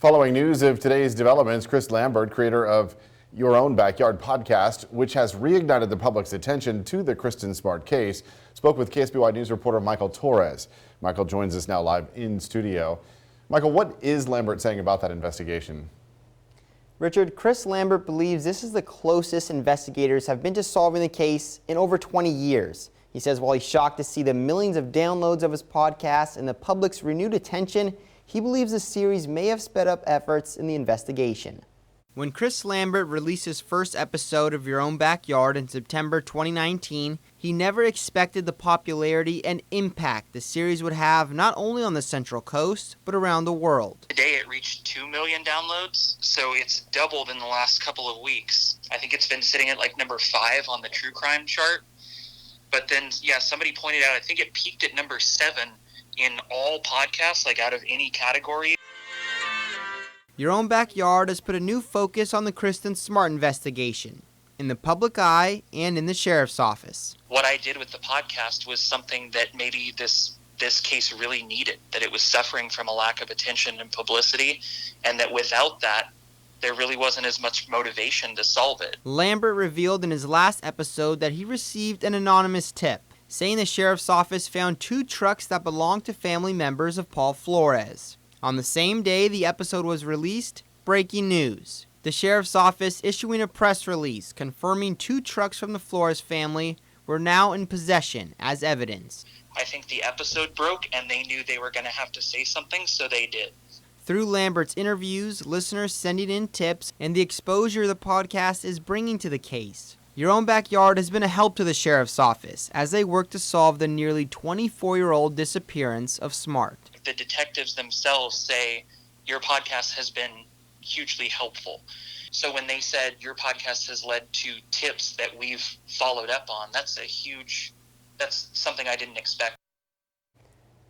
Following news of today's developments, Chris Lambert, creator of Your Own Backyard podcast, which has reignited the public's attention to the Kristin Smart case, spoke with KSBY News reporter Michael Torres. Michael joins us now live in studio. Michael, what is Lambert saying about that investigation? Richard, Chris Lambert believes this is the closest investigators have been to solving the case in over 20 years. He says while he's shocked to see the millions of downloads of his podcast and the public's renewed attention, he believes the series may have sped up efforts in the investigation. When Chris Lambert released his first episode of Your Own Backyard in September 2019, he never expected the popularity and impact the series would have not only on the Central Coast, but around the world. Today it reached 2 million downloads, so it's doubled in the last couple of weeks. I think it's been sitting at like number 5 on the true crime chart. But then, somebody pointed out, I think it peaked at number 7 in all podcasts, like out of any category. Your Own Backyard has put a new focus on the Kristin Smart investigation, in the public eye and in the sheriff's office. What I did with the podcast was something that maybe this case really needed, that it was suffering from a lack of attention and publicity, and that without that, there really wasn't as much motivation to solve it. Lambert revealed in his last episode that he received an anonymous tip, saying the sheriff's office found 2 trucks that belonged to family members of Paul Flores. On the same day the episode was released, breaking news. The sheriff's office issuing a press release confirming 2 trucks from the Flores family were now in possession as evidence. I think the episode broke and they knew they were going to have to say something, so they did. Through Lambert's interviews, listeners sending in tips, and the exposure the podcast is bringing to the case, Your Own Backyard has been a help to the sheriff's office as they work to solve the nearly 24-year-old disappearance of Smart. The detectives themselves say your podcast has been hugely helpful. So when they said your podcast has led to tips that we've followed up on, that's something I didn't expect.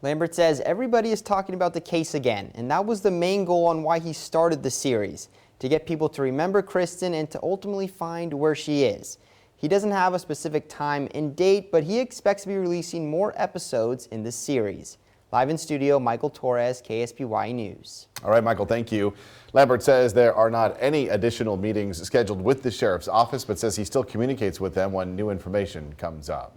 Lambert says everybody is talking about the case again, and that was the main goal on why he started the series, to get people to remember Kristin and to ultimately find where she is. He doesn't have a specific time and date, but he expects to be releasing more episodes in this series. Live in studio, Michael Torres, KSBY News. All right, Michael, thank you. Lambert says there are not any additional meetings scheduled with the sheriff's office, but says he still communicates with them when new information comes up.